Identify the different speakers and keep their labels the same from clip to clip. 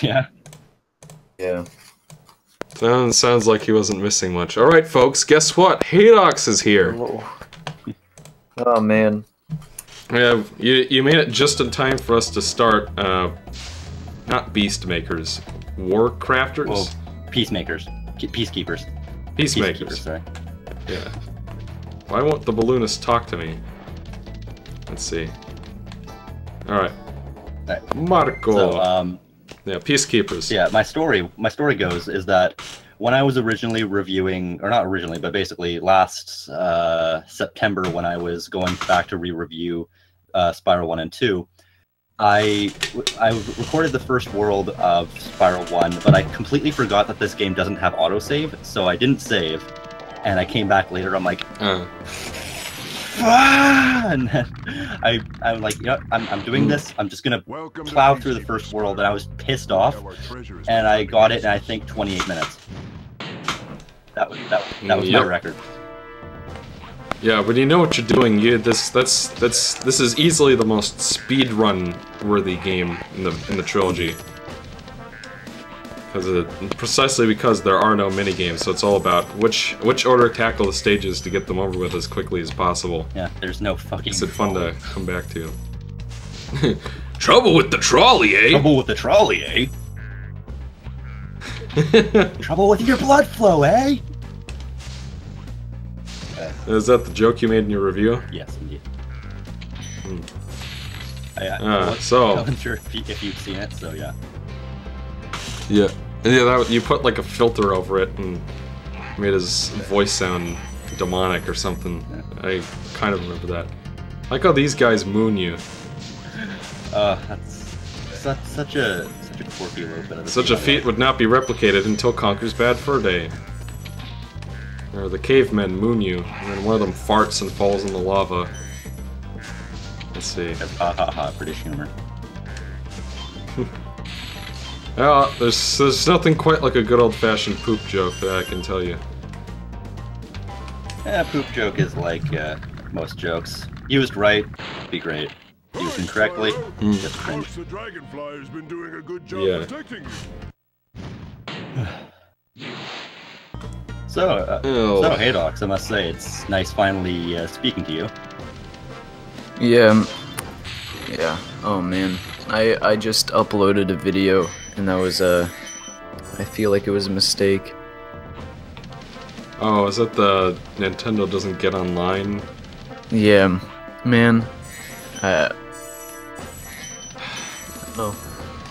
Speaker 1: Yeah.
Speaker 2: Yeah.
Speaker 3: Sounds like he wasn't missing much. Alright, folks, guess what? Haedox is here!
Speaker 2: Oh, man.
Speaker 3: Yeah, you made it just in time for us to start, not Beast Makers. Warcrafters?
Speaker 1: Well, Peacemakers. Peacekeepers.
Speaker 3: Peacemakers.
Speaker 1: Sorry.
Speaker 3: Yeah. Why won't the balloonist talk to me? Let's see. Alright.
Speaker 1: Right.
Speaker 3: Marco!
Speaker 1: So,
Speaker 3: yeah, Peacekeepers.
Speaker 1: yeah, my story goes is that when I was originally reviewing, or not originally, but basically last September when I was going back to re-review Spyro 1 and 2, I recorded the first world of Spyro 1, but I completely forgot that this game doesn't have autosave, so I didn't save, and I came back later, I'm like, and then I'm like, you know, I'm doing this, I'm just gonna plow through the first world, and I was pissed off, and I got it in, I think, 28 minutes. That was my record.
Speaker 3: Yeah, but you know what you're doing. This is easily the most speedrun worthy game in the trilogy. Precisely because there are no minigames, so it's all about which order to tackle the stages to get them over with as quickly as possible.
Speaker 1: Yeah, there's no fucking...
Speaker 3: Makes it fun to come back to. Trouble with the trolley, eh?
Speaker 1: Trouble with the trolley, eh? Trouble with your blood flow, eh?
Speaker 3: Is that the joke you made in your review?
Speaker 1: Yes, indeed.
Speaker 3: I
Speaker 1: I wasn't sure if you've seen it, so yeah.
Speaker 3: Yeah, you put like a filter over it and made his voice sound demonic or something. Yeah. I kind of remember that. I like how these guys moon you.
Speaker 1: That's such a quirky little bit of it.
Speaker 3: Such a feat would not be replicated until Conker's Bad Fur Day. Or the cavemen moon you, and then one of them farts and falls in the lava. Let's see.
Speaker 1: That's British humor.
Speaker 3: There's nothing quite like a good old-fashioned poop joke that I can tell you.
Speaker 1: Yeah, poop joke is like most jokes. Used right, be great. Used incorrectly, just cringe.
Speaker 4: The dragonfly has been doing a good job protecting you.
Speaker 1: So Haedox, I must say, it's nice finally speaking to you.
Speaker 2: Yeah. Yeah. Oh man, I just uploaded a video, and that was I feel like it was a mistake.
Speaker 3: Oh, is that the Nintendo doesn't get online?
Speaker 2: Yeah, man. No.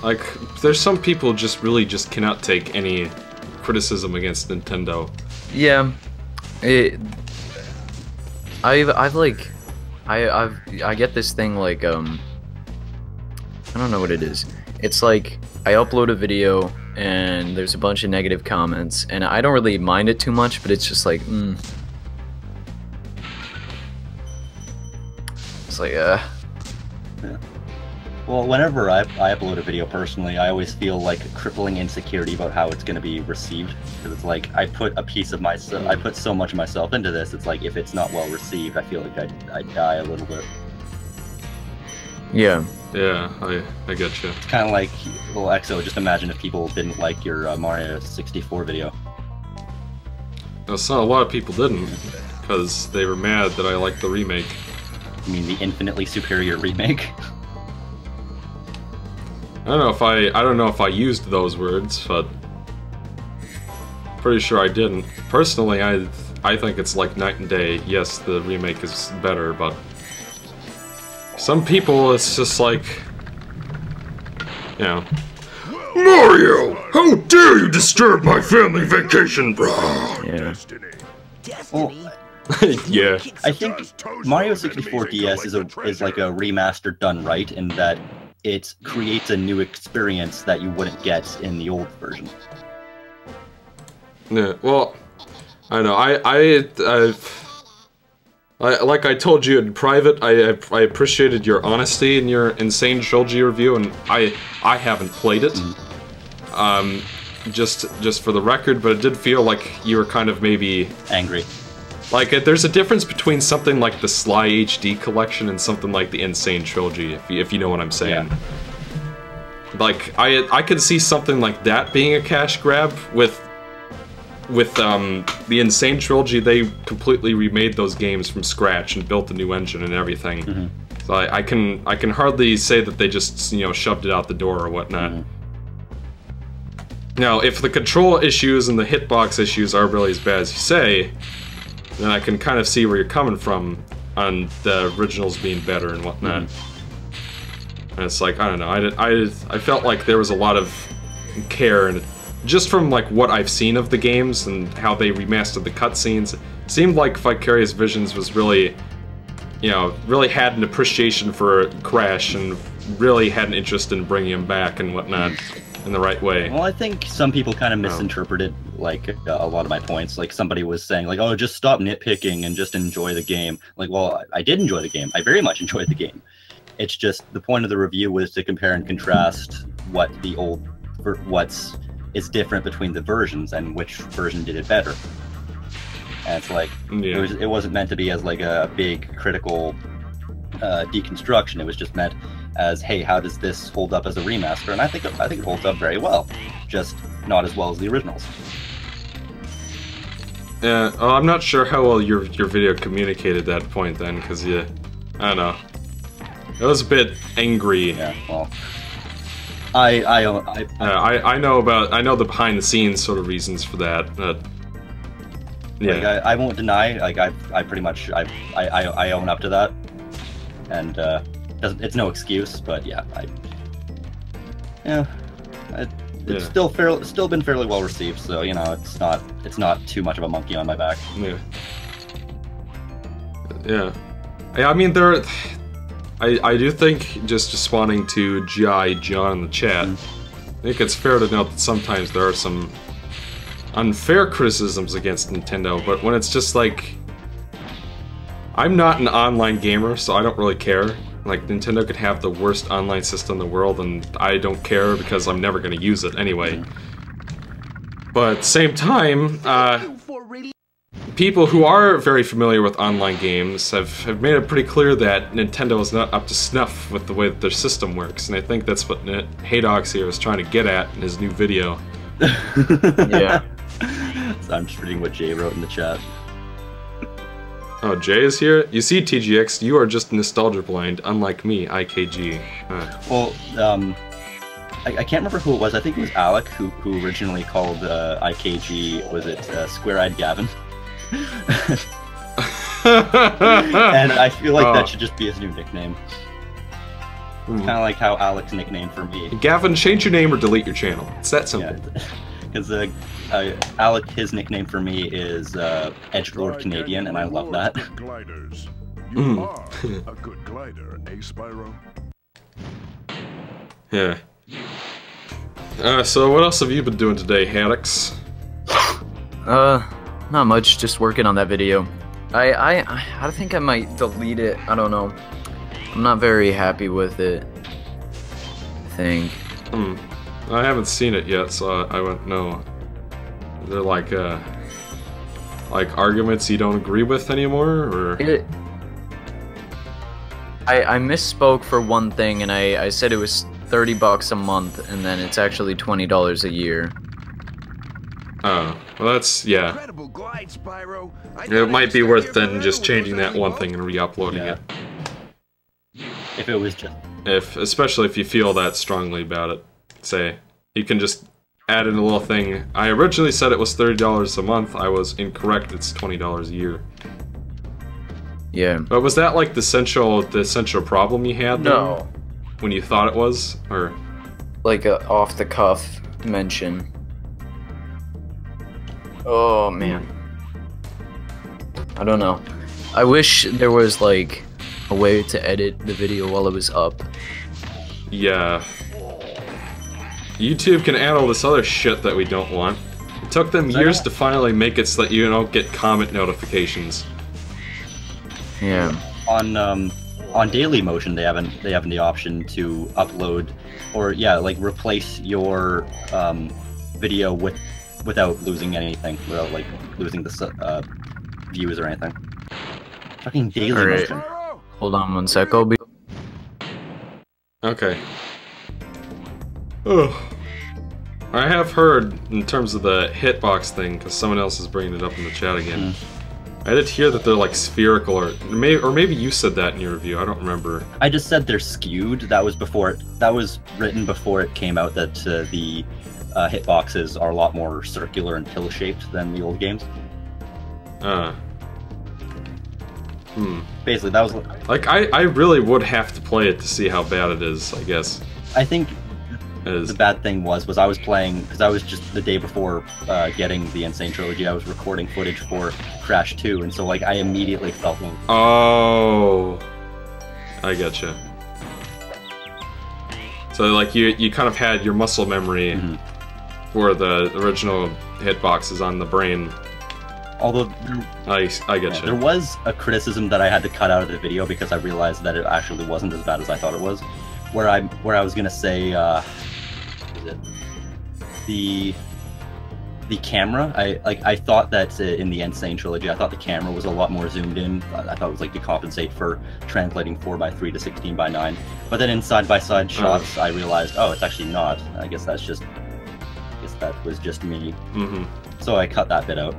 Speaker 3: Like, there's some people really just cannot take any criticism against Nintendo.
Speaker 2: Yeah, I get this thing like I don't know what it is. It's like I upload a video and there's a bunch of negative comments, and I don't really mind it too much, but it's just like it's like
Speaker 1: Yeah. Well, whenever I upload a video personally, I always feel like a crippling insecurity about how it's going to be received. Because it's like, I put a piece of myself, I put so much of myself into this, it's like, if it's not well received, I feel like I die a little bit.
Speaker 2: yeah.
Speaker 3: Yeah, I get you.
Speaker 1: It's kind of like, well, Exo, just imagine if people didn't like your Mario 64 video.
Speaker 3: Now, so a lot of people didn't, because they were mad that I liked the remake.
Speaker 1: You mean the infinitely superior remake?
Speaker 3: I don't know if I used those words, but pretty sure I didn't. Personally, I think it's like night and day. Yes, the remake is better, but some people it's just like, you know, Mario, how dare you disturb my family vacation, bro?
Speaker 2: Yeah.
Speaker 1: Well,
Speaker 3: yeah.
Speaker 1: I think Mario 64 DS is like a remaster done right in that it creates a new experience that you wouldn't get in the old version.
Speaker 3: Yeah, well, I know. Like I told you in private, I appreciated your honesty in your Insane Trilogy review, and I haven't played it. Just for the record, but it did feel like you were kind of maybe
Speaker 1: angry.
Speaker 3: Like, there's a difference between something like the Sly HD collection and something like the Insane Trilogy, if you know what I'm saying. Like, I could see something like that being a cash grab with the Insane Trilogy. They completely remade those games from scratch and built a new engine and everything.
Speaker 1: Mm-hmm.
Speaker 3: So I can hardly say that they just, you know, shoved it out the door or whatnot.
Speaker 1: Mm-hmm.
Speaker 3: Now, if the control issues and the hitbox issues are really as bad as you say, then I can kind of see where you're coming from on the originals being better and whatnot. Mm-hmm. And it's like, I don't know, I felt like there was a lot of care, and just from like what I've seen of the games and how they remastered the cutscenes, it seemed like Vicarious Visions was really, you know, really had an appreciation for Crash and really had an interest in bringing him back and whatnot. In the right way.
Speaker 1: Well, I think some people kind of misinterpreted like a lot of my points. Like somebody was saying like, "Oh, just stop nitpicking and just enjoy the game." Like, well, I did enjoy the game. I very much enjoyed the game. It's just the point of the review was to compare and contrast what is different between the versions and which version did it better. And it's like it wasn't meant to be as like a big critical deconstruction. It was just meant as, hey, how does this hold up as a remaster? And I think it holds up very well, just not as well as the originals.
Speaker 3: Yeah, I'm not sure how well your video communicated that point then, because I don't know, it was a bit angry.
Speaker 1: Yeah, well, I
Speaker 3: know the behind the scenes sort of reasons for that. But yeah,
Speaker 1: like, I won't deny. Like I pretty much I own up to that, and it's no excuse, but yeah, it's still been fairly well received, so you know it's not too much of a monkey on my back.
Speaker 3: Yeah. I mean I do think, just responding to G.I. John in the chat, I think it's fair to note that sometimes there are some unfair criticisms against Nintendo, but when it's just like, I'm not an online gamer, so I don't really care. Like, Nintendo could have the worst online system in the world, and I don't care because I'm never going to use it anyway. But at the same time, people who are very familiar with online games have made it pretty clear that Nintendo is not up to snuff with the way that their system works, and I think that's what Haedox here is trying to get at in his new video.
Speaker 2: Yeah.
Speaker 1: So I'm just reading what Jay wrote in the chat.
Speaker 3: Oh, Jay is here? You see, TGX, you are just nostalgia blind, unlike me, IKG.
Speaker 1: Well, I can't remember who it was. I think it was Alec who originally called IKG, was it Square-Eyed Gavin? And I feel like that should just be his new nickname. It's kind of like how Alec's nickname for me.
Speaker 3: Gavin, change your name or delete your channel. It's that simple.
Speaker 1: Because Alec, his nickname for me is Edgelord Canadian, and I love that.
Speaker 4: Gliders. You are a good glider, eh, Spyro?
Speaker 3: Yeah. So what else have you been doing today, Haedox?
Speaker 2: Not much, just working on that video. I think I might delete it, I don't know. I'm not very happy with it, I think.
Speaker 3: I haven't seen it yet, so I wouldn't know. They're like arguments you don't agree with anymore, or?
Speaker 2: I misspoke for one thing, and I said it was $30 a month, and then it's actually $20 a year.
Speaker 3: Oh, well that's, yeah.
Speaker 4: Incredible glide, Spyro.
Speaker 3: It might be worth then just changing that one thing and re-uploading it.
Speaker 1: If it was just...
Speaker 3: Especially if you feel that strongly about it. Say, you can just add in a little thing. I originally said it was $30 a month. I was incorrect. It's $20 a year.
Speaker 2: Yeah.
Speaker 3: But was that like the central problem you had?
Speaker 2: No.
Speaker 3: Then, when you thought it was, or
Speaker 2: like a off the cuff mention. Oh man. I don't know. I wish there was like a way to edit the video while it was up.
Speaker 3: Yeah. YouTube can add all this other shit that we don't want. It took them years to finally make it so that you don't get comment notifications.
Speaker 2: Yeah.
Speaker 1: On Daily Motion, they have the option to upload, or like replace your video without losing anything, without like losing the views or anything. Fucking Daily Motion.
Speaker 2: Hold on one sec, I'll be...
Speaker 3: Okay. Ugh. I have heard, in terms of the hitbox thing, because someone else is bringing it up in the chat again. I did hear that they're like spherical, or maybe you said that in your review. I don't remember.
Speaker 1: I just said they're skewed. That was before it. That was written before it came out that the hitboxes are a lot more circular and pill-shaped than the old games. Basically, that was
Speaker 3: like I really would have to play it to see how bad it is. I guess.
Speaker 1: I think the bad thing was I was playing, because I was just the day before getting the Insane Trilogy, I was recording footage for Crash 2, and so like I immediately felt one.
Speaker 3: Oh, I getcha. So like you kind of had your muscle memory for the original hitboxes on the brain.
Speaker 1: Although
Speaker 3: I getcha.
Speaker 1: There was a criticism that I had to cut out of the video because I realized that it actually wasn't as bad as I thought it was. Where I was gonna say, the camera. I thought that in the Insane Trilogy, I thought the camera was a lot more zoomed in. I thought it was like to compensate for translating 4:3 to 16:9. But then in side-by-side shots, I realized, oh, it's actually not. I guess that was just me. So I cut that bit out.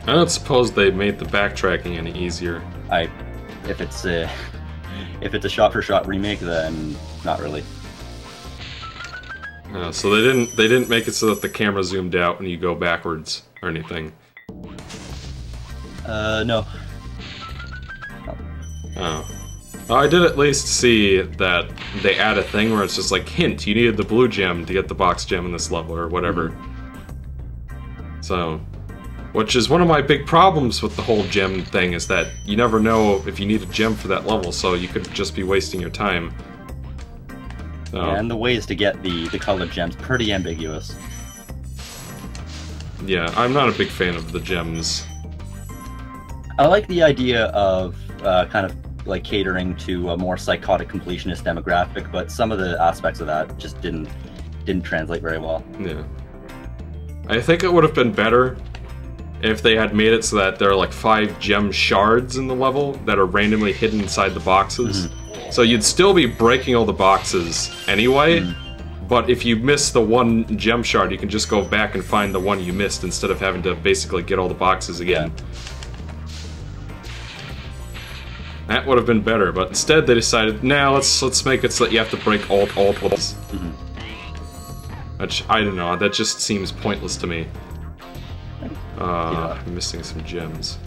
Speaker 3: I don't suppose they made the backtracking any easier.
Speaker 1: If it's a shot-for-shot remake, then not really.
Speaker 3: So they didn't make it so that the camera zoomed out when you go backwards or anything.
Speaker 1: No.
Speaker 3: Oh. Well, I did at least see that they add a thing where it's just like, hint, you needed the blue gem to get the box gem in this level or whatever. So, which is one of my big problems with the whole gem thing, is that you never know if you need a gem for that level, so you could just be wasting your time. So.
Speaker 1: Yeah, and the ways to get the colored gems pretty ambiguous.
Speaker 3: Yeah, I'm not a big fan of the gems.
Speaker 1: I like the idea of kind of like catering to a more psychotic completionist demographic, but some of the aspects of that just didn't translate very well.
Speaker 3: Yeah. I think it would have been better if they had made it so that there are like 5 gem shards in the level that are randomly hidden inside the boxes. So you'd still be breaking all the boxes anyway, but if you miss the one gem shard, you can just go back and find the one you missed instead of having to basically get all the boxes again. That would have been better, but instead they decided, nah, let's make it so that you have to break all levels. Which, I don't know, that just seems pointless to me. I'm missing some gems.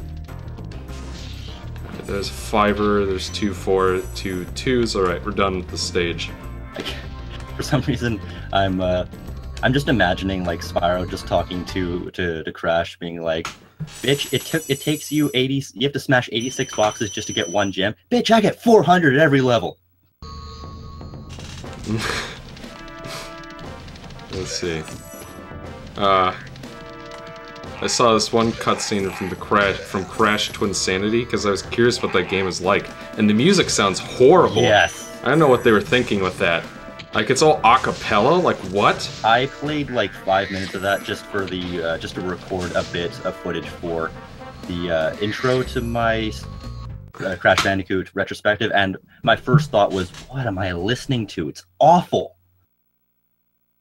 Speaker 3: There's a 5er, there's 2 4, 2 2s. Alright, we're done with the stage.
Speaker 1: For some reason, I'm just imagining like Spyro just talking to Crash, being like, "Bitch, it takes you 80. You have to smash 86 boxes just to get 1 gem. Bitch, I get 400 at every level."
Speaker 3: Let's see. I saw this one cutscene from Crash to Insanity because I was curious what that game is like, and the music sounds horrible.
Speaker 1: Yes.
Speaker 3: I don't know what they were thinking with that. Like, it's all a cappella? Like, what?
Speaker 1: I played like 5 minutes of that just for the just to record a bit of footage for the intro to my Crash Bandicoot retrospective, and my first thought was, what am I listening to? It's awful.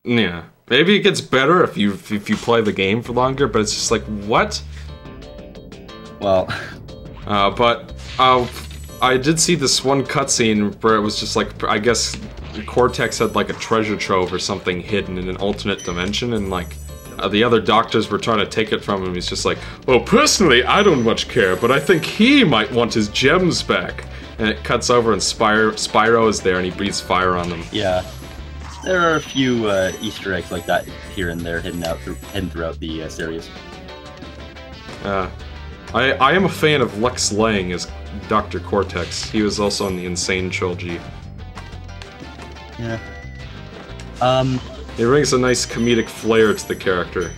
Speaker 3: Yeah. Maybe it gets better if you play the game for longer, but it's just like, what?
Speaker 1: Well...
Speaker 3: I did see this one cutscene where it was just like, I guess Cortex had like a treasure trove or something hidden in an alternate dimension, and like, the other doctors were trying to take it from him. He's just like, well, personally, I don't much care, but I think he might want his gems back. And it cuts over and Spyro is there and he breathes fire on them.
Speaker 1: Yeah. There are a few Easter eggs like that here and there hidden throughout the series.
Speaker 3: I am a fan of Lex Lang as Dr. Cortex. He was also in the Insane Trilogy.
Speaker 1: Yeah.
Speaker 3: It brings a nice comedic flair to the character.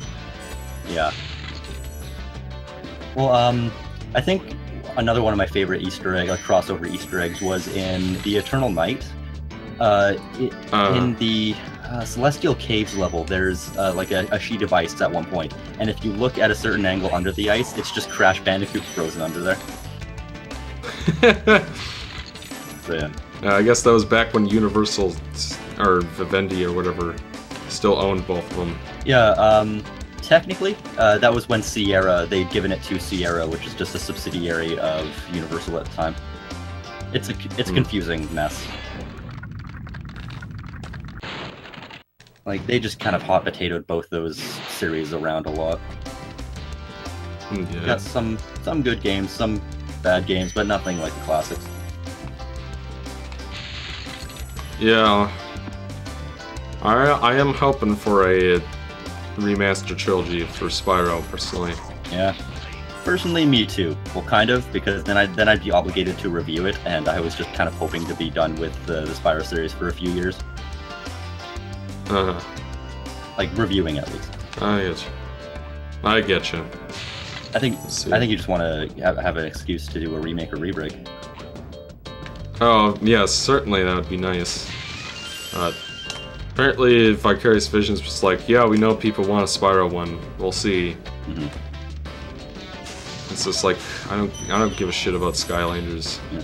Speaker 1: Yeah. Well, I think another one of my favorite Easter egg, like crossover Easter eggs, was in the Eternal Night. In the Celestial Caves level, there's like a sheet of ice at one point, and if you look at a certain angle under the ice, it's just Crash Bandicoot frozen under there. So, yeah.
Speaker 3: I guess that was back when Universal or Vivendi or whatever still owned both of them.
Speaker 1: Yeah, technically, that was when Sierra, they'd given it to Sierra, which is just a subsidiary of Universal at the time. It's a confusing mess. Like, they just kind of hot potatoed both those series around a lot.
Speaker 3: Yeah.
Speaker 1: Got some good games, some bad games, but nothing like the classics.
Speaker 3: Yeah. I am hoping for a remaster trilogy for Spyro, personally.
Speaker 1: Yeah. Personally, me too. Well, kind of, because then I'd be obligated to review it, and I was just kind of hoping to be done with the Spyro series for a few years. Like, reviewing at least.
Speaker 3: I get you.
Speaker 1: I think you just want to have an excuse to do a remake or re-break.
Speaker 3: Oh, yes, certainly that would be nice. Apparently, Vicarious Visions was like, yeah, we know people want a Spyro one. We'll see.
Speaker 1: Mm-hmm.
Speaker 3: It's just like, I don't give a shit about Skylanders.
Speaker 1: Yeah.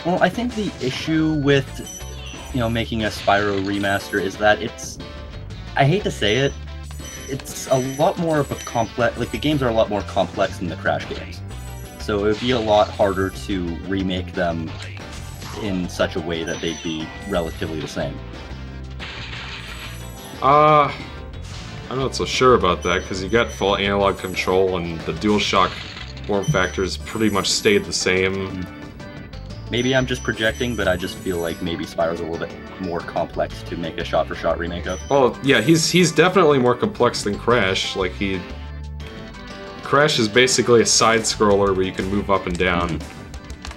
Speaker 1: Well, I think the issue with, making a Spyro remaster is that I hate to say it, it's a lot more of a complex, like the games are a lot more complex than the Crash games. So it would be a lot harder to remake them in such a way that they'd be relatively the same.
Speaker 3: I'm not so sure about that, because you got full analog control and the DualShock form factors pretty much stayed the same.
Speaker 1: Maybe I'm just projecting, but I just feel like maybe Spyro's a little bit more complex to make a shot-for-shot remake of.
Speaker 3: Oh, yeah, he's definitely more complex than Crash. Like, Crash is basically a side-scroller where you can move up and down,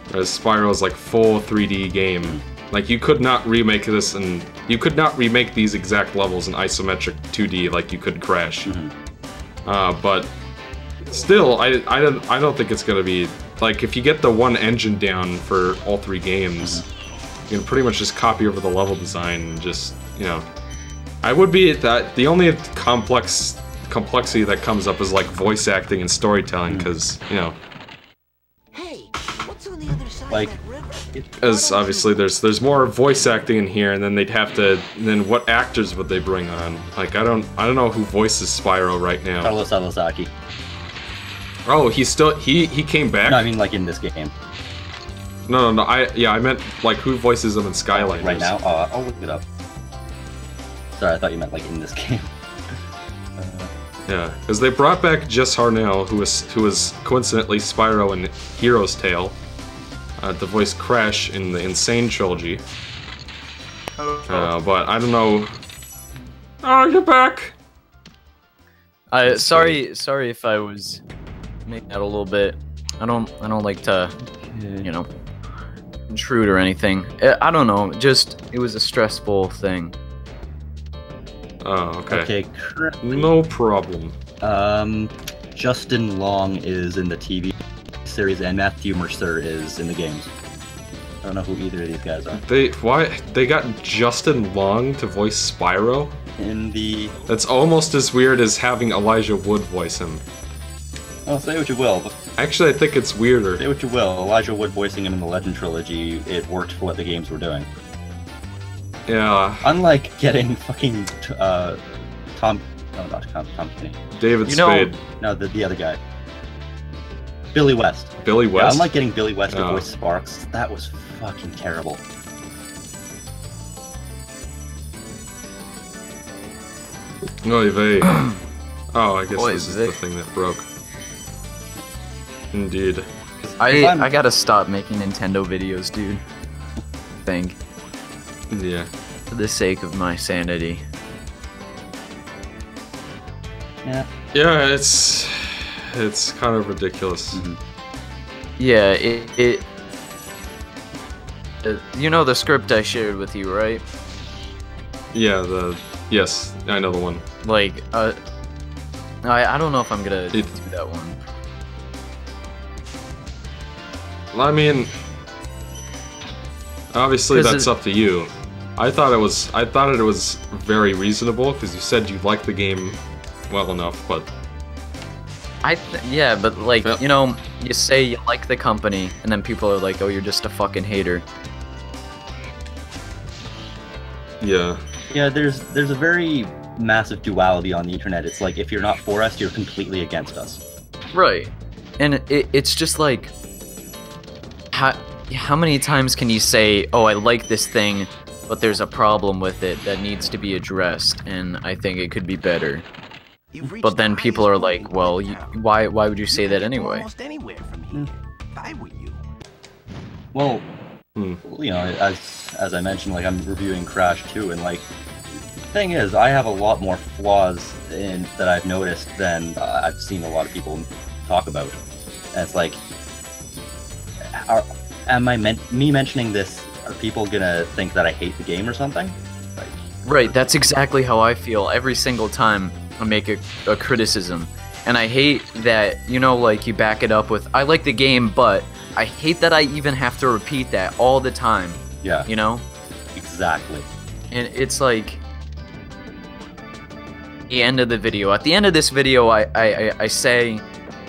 Speaker 3: whereas Spyro is like full 3D game. Like, you could not remake this, and you could not remake these exact levels in isometric 2D like you could Crash. But still, I don't think it's gonna be like, if you get the one engine down for all three games, you can pretty much just copy over the level design and just, I would be that the only complexity that comes up is like voice acting and storytelling, because
Speaker 5: Hey, what's on the other side
Speaker 1: like,
Speaker 5: of that river?
Speaker 3: as obviously there's more voice acting in here, and then they'd have to, then what actors would they bring on? Like, I don't know who voices Spyro right now.
Speaker 1: Carlos Alazaki.
Speaker 3: Oh, he came back?
Speaker 1: No, I mean like in this game.
Speaker 3: No, I meant like who voices him in Skylanders.
Speaker 1: Right now? I'll look it up. Sorry, I thought you meant like in this game.
Speaker 3: Yeah, because they brought back Jess Harnell, who was coincidentally Spyro in Hero's Tale, to voice Crash in the Insane trilogy. But I don't know. Oh, you're back.
Speaker 2: Sorry if I was making that a little bit. I don't like to, intrude or anything. I don't know. Just it was a stressful thing.
Speaker 3: Oh, okay.
Speaker 1: Okay, currently,
Speaker 3: No problem.
Speaker 1: Justin Long is in the TV series, and Matthew Mercer is in the games. I don't know who either of these guys are.
Speaker 3: They got Justin Long to voice Spyro?
Speaker 1: In the...
Speaker 3: That's almost as weird as having Elijah Wood voice him.
Speaker 1: Well, say what you will, but
Speaker 3: Actually, I think it's weirder.
Speaker 1: say what you will. Elijah Wood voicing him in the Legend trilogy, it worked for what the games were doing.
Speaker 3: Yeah.
Speaker 1: Unlike getting fucking Tom Kenny.
Speaker 3: David Spade.
Speaker 1: No, the other guy. Billy West.
Speaker 3: Billy
Speaker 1: Yeah,
Speaker 3: West?
Speaker 1: unlike getting Billy West to
Speaker 3: Oh.
Speaker 1: voice Sparks, that was fucking terrible.
Speaker 3: Oy vey. Oh, I guess
Speaker 2: Oy
Speaker 3: this is
Speaker 2: vey.
Speaker 3: the thing that broke. Indeed.
Speaker 2: I gotta stop making Nintendo videos, dude. Think.
Speaker 3: Yeah.
Speaker 2: For the sake of my sanity.
Speaker 1: Yeah.
Speaker 3: Yeah, it's kind of ridiculous.
Speaker 2: Yeah, you know the script I shared with you, right?
Speaker 3: Yeah, yes, I know the one.
Speaker 2: Like, I don't know if I'm gonna do that one.
Speaker 3: I mean, obviously
Speaker 2: 'Cause
Speaker 3: that's up to you. I thought it was very reasonable because you said you liked the game well enough, but
Speaker 2: Yeah, but like,
Speaker 3: Yeah.
Speaker 2: You say you like the company, and then people are like, "Oh, you're just a fucking hater."
Speaker 3: Yeah.
Speaker 1: Yeah, there's a very massive duality on the internet. It's like, if you're not for us, you're completely against us.
Speaker 2: Right. And it's just like, how many times can you say, oh, I like this thing, but there's a problem with it that needs to be addressed, and I think it could be better. But then people are like, well, why would you say that anyway?
Speaker 5: Almost anywhere from here. If I were you.
Speaker 1: Well, you know, as I mentioned, like, I'm reviewing Crash 2, and like, the thing is, I have a lot more flaws that I've noticed than I've seen a lot of people talk about. And it's like, me mentioning this, are people gonna think that I hate the game or something? Like,
Speaker 2: right, that's exactly how I feel every single time I make a criticism. And I hate that, you know, like, you back it up with, I like the game, but I hate that I even have to repeat that all the time.
Speaker 1: Yeah.
Speaker 2: You know?
Speaker 1: Exactly.
Speaker 2: And it's like, the end of the video. At the end of this video, I say,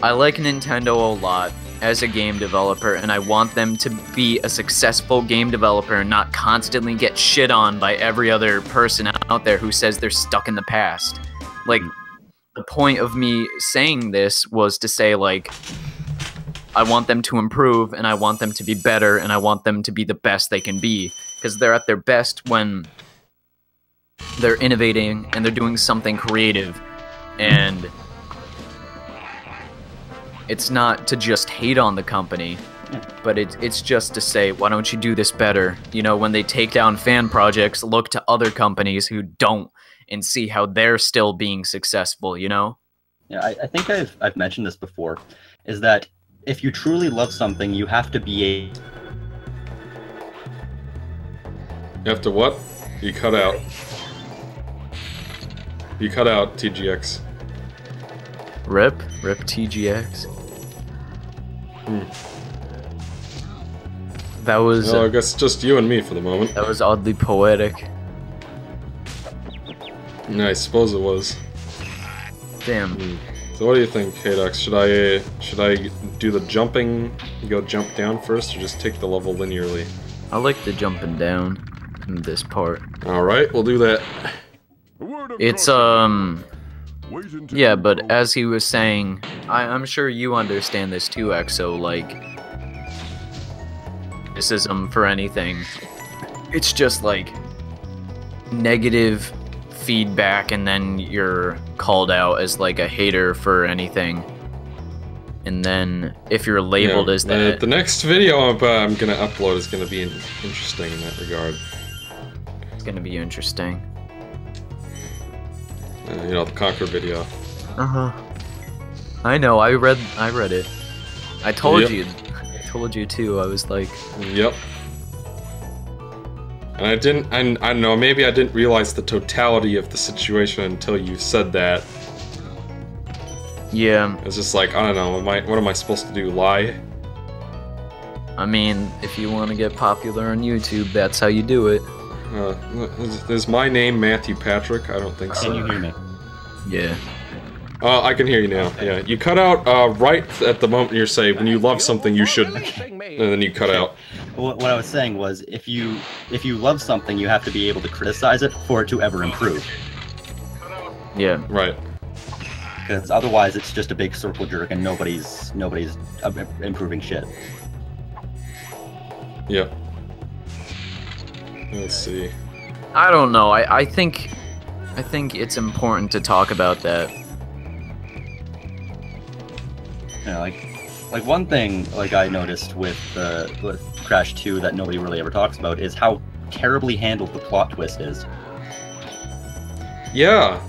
Speaker 2: I like Nintendo a lot as a game developer, and I want them to be a successful game developer and not constantly get shit on by every other person out there who says they're stuck in the past. Like, the point of me saying this was to say, like, I want them to improve, and I want them to be better, and I want them to be the best they can be, because they're at their best when they're innovating and they're doing something creative. And it's not to just hate on the company, but it's just to say, why don't you do this better? You know, when they take down fan projects, look to other companies who don't and see how they're still being successful, you know?
Speaker 1: Yeah, I think I've mentioned this before, is that if you truly love something, you have to be
Speaker 3: You have to what? You cut out. You cut out, TGX.
Speaker 2: Rip TGX. That was...
Speaker 3: Well, I guess just you and me for the moment.
Speaker 2: That was oddly poetic.
Speaker 3: Yeah, I suppose it was.
Speaker 2: Damn.
Speaker 3: So what do you think, Haedox? Should I do the jumping, go jump down first, or just take the level linearly?
Speaker 2: I like the jumping down in this part.
Speaker 3: Alright, we'll do that.
Speaker 2: It's, yeah, but as he was saying, I'm sure you understand this too, Exo, like, criticism for anything, it's just like negative feedback, and then you're called out as like a hater for anything. And then if you're labeled as that,
Speaker 3: the next video I'm gonna upload is gonna be interesting in that regard.
Speaker 2: It's gonna be interesting.
Speaker 3: You know, the Conquer video.
Speaker 2: I know. I read it. I told
Speaker 3: Yep.
Speaker 2: you. I told you too. I was like,
Speaker 3: Yep. And I don't know, maybe I didn't realize the totality of the situation until you said that.
Speaker 2: yeah.
Speaker 3: It's just like, I don't know, what am I supposed to do, lie?
Speaker 2: I mean, if you want to get popular on YouTube, that's how you do it.
Speaker 3: Is my name Matthew Patrick? I don't think so.
Speaker 1: Can you hear me?
Speaker 2: Yeah.
Speaker 3: I can hear you now. Yeah, you cut out right at the moment you say when you love something you should, and then you cut out.
Speaker 1: What I was saying was, if you love something, you have to be able to criticize it for it to ever improve.
Speaker 2: Yeah.
Speaker 3: Right.
Speaker 1: Because otherwise, it's just a big circle jerk, and nobody's improving shit.
Speaker 3: Yep. Let's see.
Speaker 2: I don't know. I think it's important to talk about that.
Speaker 1: Yeah, like one thing like I noticed with Crash 2 that nobody really ever talks about is how terribly handled the plot twist is.
Speaker 3: Yeah.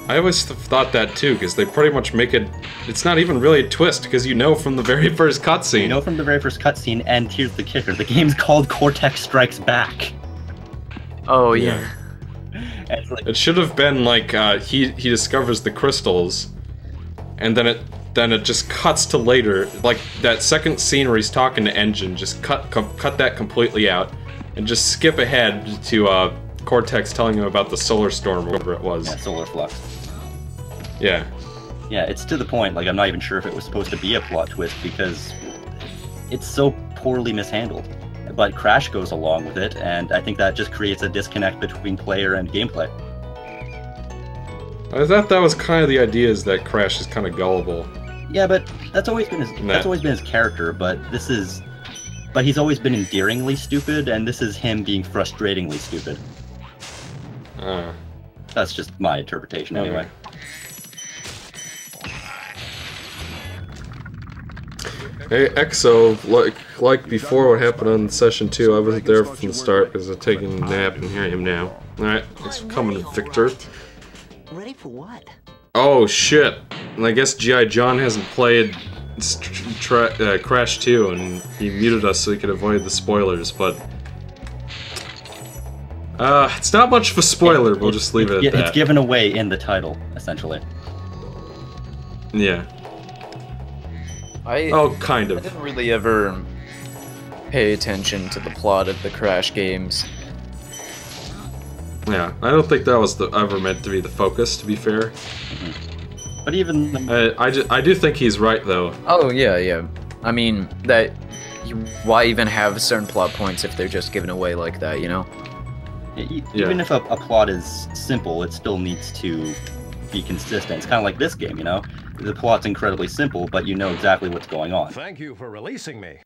Speaker 3: I always thought that too, because they pretty much make it... It's not even really a twist, because you know from the very first cutscene.
Speaker 1: You know from the very first cutscene, and here's the kicker: the game's called Cortex Strikes Back.
Speaker 2: Oh yeah.
Speaker 1: And it's like,
Speaker 3: It should have been like he discovers the crystals, and then it just cuts to later, like that second scene where he's talking to Engine. Just cut that completely out, and just skip ahead to Cortex telling him about the solar storm, or whatever it was.
Speaker 1: yeah, solar flux.
Speaker 3: Yeah.
Speaker 1: Yeah, it's to the point, like, I'm not even sure if it was supposed to be a plot twist, because it's so poorly mishandled. but Crash goes along with it, and I think that just creates a disconnect between player and gameplay.
Speaker 3: I thought that was kind of the idea, is that Crash is kind of gullible.
Speaker 1: Yeah, but that's always been his character. But he's always been endearingly stupid, and this is him being frustratingly stupid. That's just my interpretation, anyway.
Speaker 3: Hey, Exo, like before what happened on session 2, I wasn't there from the start because I was taking a nap, and here I am now. Alright, thanks for coming, Victor.
Speaker 5: Ready for what?
Speaker 3: Oh, shit. And I guess G.I. John hasn't played Crash 2, and he muted us so he could avoid the spoilers, but... it's not much of a spoiler, we'll just leave it at that.
Speaker 1: It's given away in the title, essentially.
Speaker 3: Yeah. Kind of.
Speaker 2: I didn't really ever pay attention to the plot of the Crash games.
Speaker 3: Yeah, I don't think that was ever meant to be the focus, to be fair.
Speaker 1: But even...
Speaker 3: I do think he's right, though.
Speaker 2: Oh, yeah. I mean, why even have certain plot points if they're just given away like that, you know?
Speaker 1: Even if a plot is simple, it still needs to be consistent. It's kind of like this game, you know? The plot's incredibly simple, but you know exactly what's going on.
Speaker 4: Thank you for releasing me.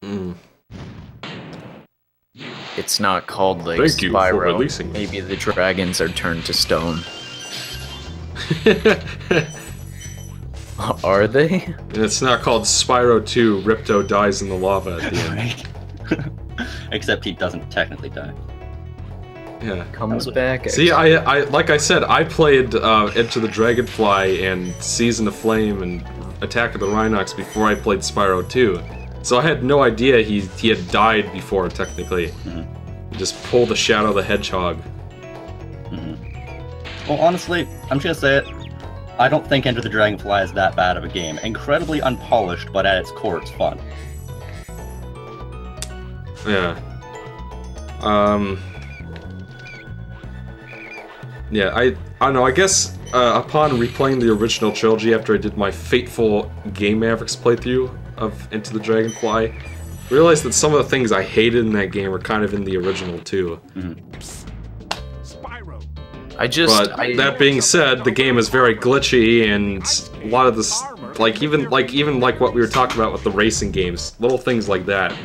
Speaker 2: It's not called like
Speaker 3: Thank you for
Speaker 2: Spyro.
Speaker 3: releasing me.
Speaker 2: Maybe the dragons are turned to stone. Are they?
Speaker 3: And it's not called Spyro 2, Ripto dies in the lava at the end.
Speaker 1: Except he doesn't technically die.
Speaker 3: Yeah.
Speaker 2: Comes back.
Speaker 3: See, I like I said, I played Enter the Dragonfly and Season of Flame and Attack of the Rhinox before I played Spyro 2. So I had no idea he had died before, technically. Just pull the Shadow the Hedgehog.
Speaker 1: Well, honestly, I'm just gonna say it. I don't think Enter the Dragonfly is that bad of a game. Incredibly unpolished, but at its core, it's fun.
Speaker 3: Yeah. Yeah, I don't know, I guess upon replaying the original trilogy after I did my fateful Game Mavericks playthrough of Into the Dragonfly, I realized that some of the things I hated in that game are kind of in the original too.
Speaker 4: Spyro.
Speaker 3: That being said, the game is very glitchy, and a lot of this, even like what we were talking about with the racing games, little things like that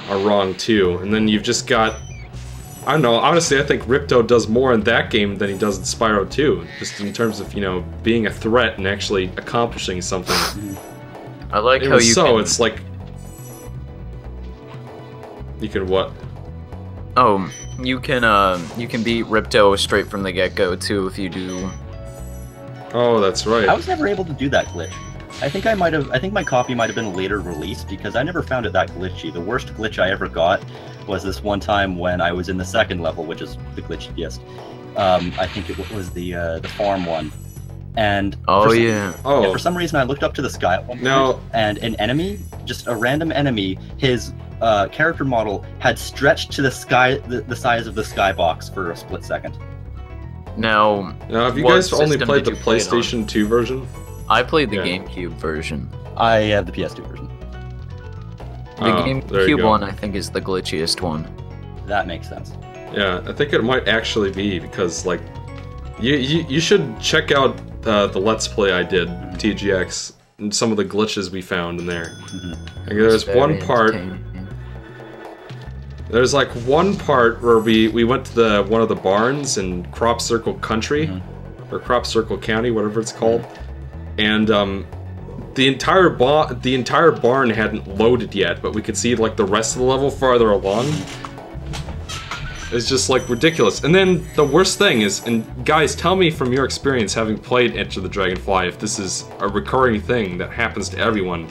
Speaker 3: are wrong too. And then you've just got, I don't know, honestly I think Ripto does more in that game than he does in Spyro 2, just in terms of, you know, being a threat and actually accomplishing something.
Speaker 2: I like how you can...
Speaker 3: it's like... You can what?
Speaker 2: Oh, you can beat Ripto straight from the get-go too if you do...
Speaker 3: Oh, that's right.
Speaker 1: I was never able to do that glitch. I think my copy might have been later released because I never found it that glitchy. The worst glitch I ever got was this one time when I was in the second level, which is the glitchiest. I think it was the farm one. And for some reason I looked up to the sky at one point, and an enemy, just a random enemy, his character model had stretched to the sky, the size of the skybox for a split second.
Speaker 3: Now have you guys only played the PlayStation 2 version?
Speaker 2: I played the GameCube version.
Speaker 1: I have the PS2 version.
Speaker 2: The GameCube one, I think, is the glitchiest one.
Speaker 1: That makes sense.
Speaker 3: Yeah, I think it might actually be, because, like, you should check out the Let's Play I did, TGX, and some of the glitches we found in there. Like, there's one part... There's, like, one part where we went to one of the barns in Crop Circle Country, or Crop Circle County, whatever it's called. And the entire barn hadn't loaded yet, but we could see like the rest of the level farther along. It's just like ridiculous. And then the worst thing is, and guys, tell me from your experience having played Enter the Dragonfly if this is a recurring thing that happens to everyone.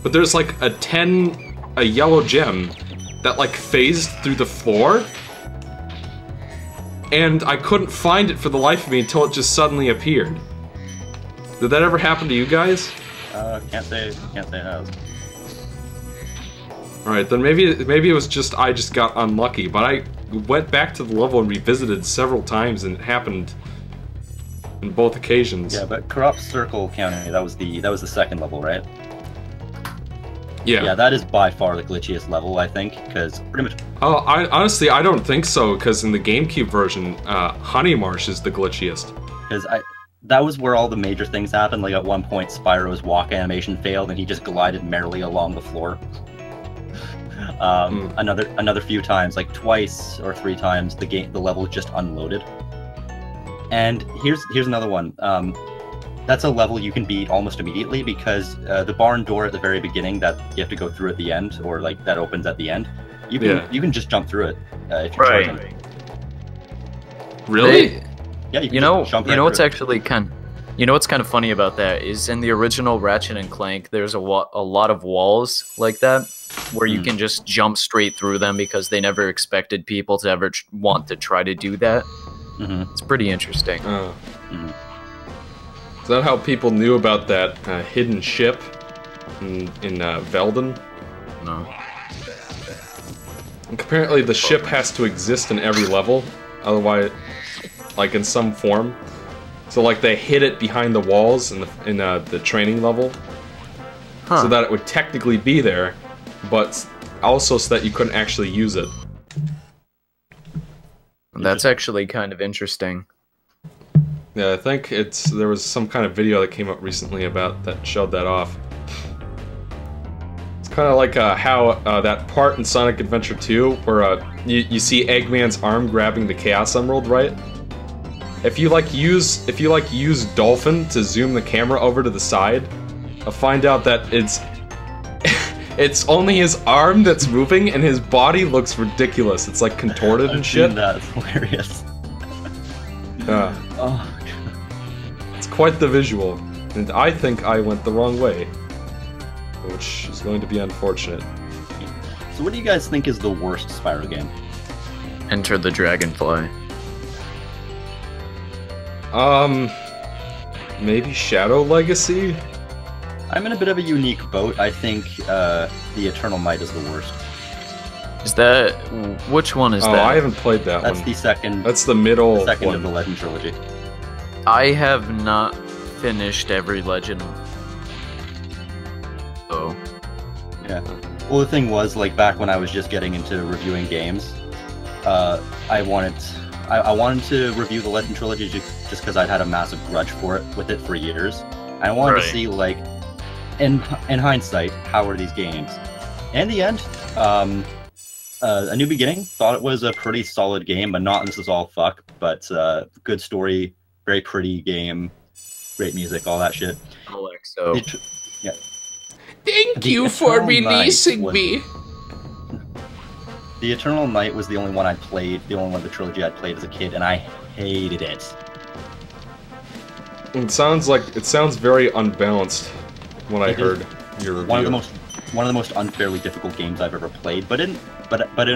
Speaker 3: But there's like a yellow gem that like phased through the floor, and I couldn't find it for the life of me until it just suddenly appeared. Did that ever happen to you guys?
Speaker 1: Can't say it has.
Speaker 3: Alright, then maybe it was just I just got unlucky, but I went back to the level and revisited several times, and it happened in both occasions.
Speaker 1: Yeah, but Crop Circle County, that was the second level, right? Yeah, that is by far the glitchiest level, I think, because pretty much...
Speaker 3: Oh, honestly, I don't think so, because in the GameCube version, Honey Marsh is the glitchiest.
Speaker 1: Because that was where all the major things happened. Like, at one point, Spyro's walk animation failed, and he just glided merrily along the floor. Another few times, like twice or 3 times, the level just unloaded. And here's another one. That's a level you can beat almost immediately because the barn door at the very beginning that you have to go through at the end, or like that opens at the end, you can just jump through it if you're charging.
Speaker 3: Really?
Speaker 1: Yeah,
Speaker 2: you know what's actually what's kind of funny about that is in the original Ratchet and Clank, there's a lot of walls like that where you can just jump straight through them because they never expected people to ever want to try to do that. It's pretty interesting.
Speaker 3: Is that how people knew about that hidden ship in Velden?
Speaker 2: No.
Speaker 3: Apparently the ship has to exist in every level, otherwise, like in some form. So like they hid it behind the walls in the training level, so that it would technically be there, but also so that you couldn't actually use it.
Speaker 2: That's actually kind of interesting.
Speaker 3: Yeah, I think there was some kind of video that came up recently about that showed that off. It's kind of like how that part in Sonic Adventure 2 where you see Eggman's arm grabbing the Chaos Emerald, right? If you use Dolphin to zoom the camera over to the side, I'll find out that it's only his arm that's moving and his body looks ridiculous. It's like contorted and shit.
Speaker 1: That's hilarious.
Speaker 3: Oh. It's quite the visual, and I think I went the wrong way, which is going to be unfortunate.
Speaker 1: So what do you guys think is the worst Spyro game?
Speaker 2: Enter the Dragonfly.
Speaker 3: Maybe Shadow Legacy?
Speaker 1: I'm in a bit of a unique boat. I think the Eternal Might is the worst.
Speaker 2: Is that... which one is that?
Speaker 3: Oh, I haven't played that one.
Speaker 1: That's the second...
Speaker 3: That's the middle
Speaker 1: the second
Speaker 3: one.
Speaker 1: of the Legend trilogy.
Speaker 2: I have not finished every Legend. Oh.
Speaker 1: Yeah. Well, the thing was, like, back when I was just getting into reviewing games, I wanted to review the Legend trilogy just because I'd had a massive grudge with it for years. I wanted to see, like, in hindsight, how are these games? In the end, A New Beginning, thought it was a pretty solid game, but not This Is All Fuck, but good story, very pretty game, great music, all that shit.
Speaker 2: Alexo.
Speaker 1: Yeah.
Speaker 2: Thank you for releasing me.
Speaker 1: The Eternal Night was the only one I played, the only one of the trilogy I played as a kid, and I hated it.
Speaker 3: It sounds very unbalanced when I heard your review.
Speaker 1: One of the most unfairly difficult games I've ever played. But in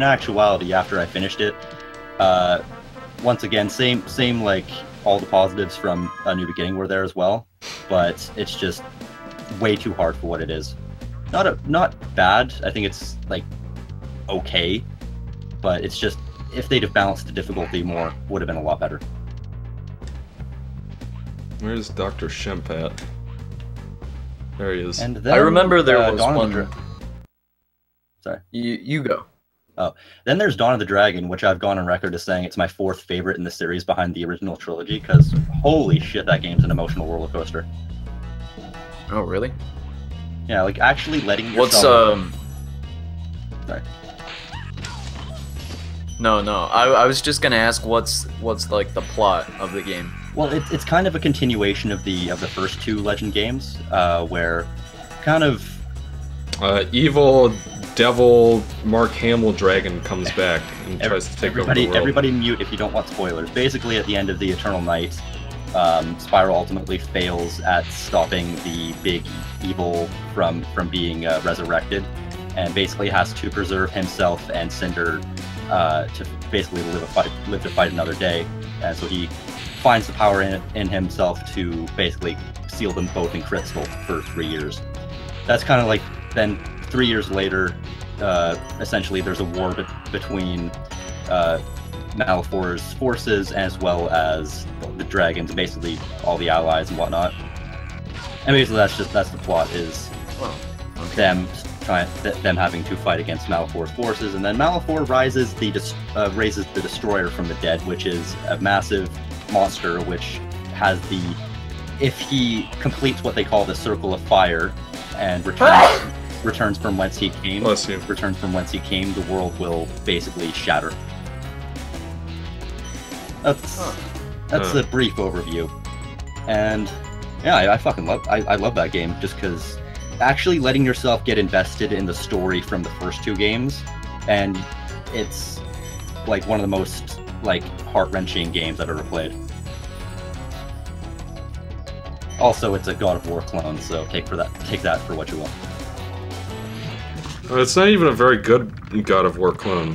Speaker 1: actuality, after I finished it, once again, same like all the positives from A New Beginning were there as well. But it's just way too hard for what it is. Not bad. I think it's like okay, but it's just if they'd have balanced the difficulty more, would have been a lot better.
Speaker 3: Where's Dr. Shemp at? There he is.
Speaker 1: And then,
Speaker 2: I remember there was one.
Speaker 1: Sorry.
Speaker 2: You go.
Speaker 1: Oh, then there's Dawn of the Dragon, which I've gone on record as saying it's my 4th favorite in the series behind the original trilogy, because holy shit, that game's an emotional roller coaster.
Speaker 2: Oh, really?
Speaker 1: Yeah, like actually letting yourself... Sorry.
Speaker 2: No. I was just gonna ask what's like the plot of the game.
Speaker 1: Well, it's kind of a continuation of the first 2 Legend games, where kind of
Speaker 3: evil devil Mark Hamill dragon comes back and tries to take over the world.
Speaker 1: Everybody mute if you don't want spoilers. Basically, at the end of the Eternal Night, Spyro ultimately fails at stopping the big evil from being resurrected, and basically has to preserve himself and Cinder to basically live to fight another day. And so he finds the power in himself to basically seal them both in crystal for 3 years. That's kind of like, then 3 years later, essentially there's a war between Malefor's forces as well as the dragons, basically all the allies and whatnot. And basically that's the plot is them having to fight against Malefor's forces, and then Malefor raises the Destroyer from the dead, which is a massive monster which has if he completes what they call the Circle of Fire and returns from whence he came, the world will basically shatter. That's the brief overview, and yeah, I love that game just because actually letting yourself get invested in the story from the first two games, and it's like one of the most like heart-wrenching games I've ever played. Also, it's a God of War clone, so take that for what you will.
Speaker 3: It's not even a very good God of War clone.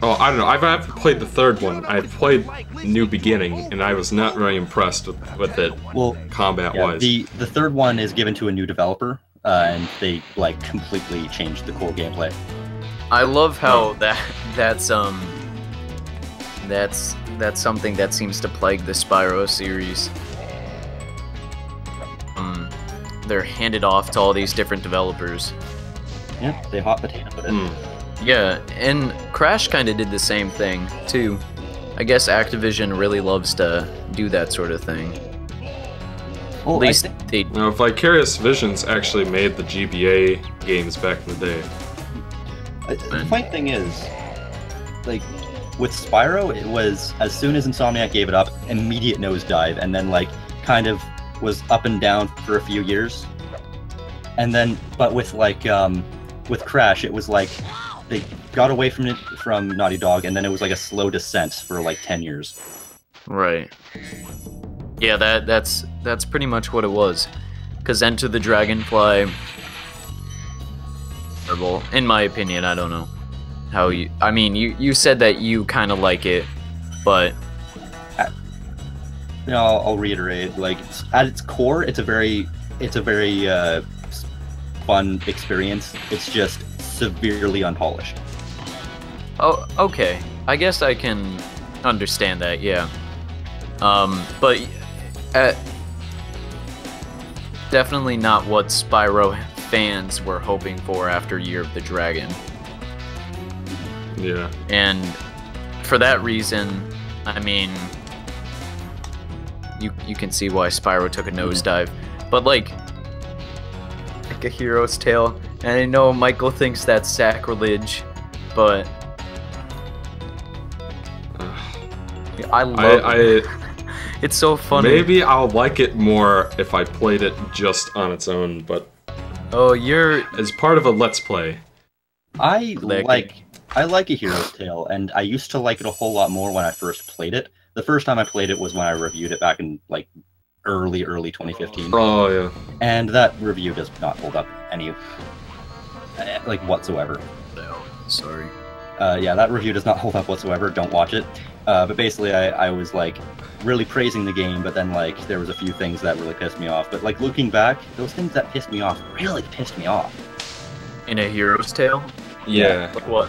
Speaker 3: Oh, I don't know. I haven't played the third one. I've played New Beginning, and I was not very impressed with it. Well, combat-wise.
Speaker 1: Yeah, the third one is given to a new developer, and they like completely changed the core gameplay.
Speaker 2: I love how that's something that seems to plague the Spyro series. They're handed off to all these different developers.
Speaker 1: Yeah, they hot potato it.
Speaker 2: Yeah, and Crash kind of did the same thing, too. I guess Activision really loves to do that sort of thing.
Speaker 1: Well,
Speaker 2: at least they...
Speaker 3: Now, Vicarious Visions actually made the GBA games back in the day.
Speaker 1: The funny thing is, like, with Spyro, it was, as soon as Insomniac gave it up, immediate nosedive, and then, like, kind of was up and down for a few years. And then, but with, like, with Crash, it was like they got away from Naughty Dog, and then it was like a slow descent for like 10 years.
Speaker 2: Right. Yeah, that's pretty much what it was. Because Enter the Dragonfly, terrible, in my opinion. I don't know how you. I mean, you said that you kind of like it, but
Speaker 1: you know, I'll reiterate. Like at its core, it's a very fun experience. It's just severely unpolished.
Speaker 2: Oh, okay. I guess I can understand that, yeah. But definitely not what Spyro fans were hoping for after Year of the Dragon.
Speaker 3: Yeah.
Speaker 2: And for that reason, I mean, you can see why Spyro took a nosedive. But like A Hero's Tale, and I know Michael thinks that's sacrilege, but I love it. It's so funny.
Speaker 3: Maybe I'll like it more if I played it just on its own, but as part of a Let's Play.
Speaker 1: I like A Hero's Tale, and I used to like it a whole lot more when I first played it. The first time I played it was when I reviewed it back in like early 2015.
Speaker 3: Oh yeah.
Speaker 1: And that review does not hold up any like whatsoever.
Speaker 2: No, sorry.
Speaker 1: Yeah, that review does not hold up whatsoever. Don't watch it. But basically, I was like really praising the game, but then like there was a few things that really pissed me off. But like looking back, those things that pissed me off really pissed me off.
Speaker 2: In A Hero's Tale?
Speaker 3: Yeah.
Speaker 2: Like what?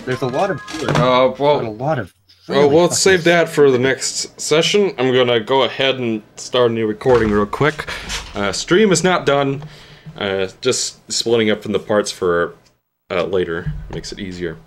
Speaker 1: There's a lot of good,
Speaker 3: well,
Speaker 1: but a lot of.
Speaker 3: Well, let's save that for the next session. I'm gonna go ahead and start a new recording real quick. Stream is not done. Just splitting up in the parts for later makes it easier.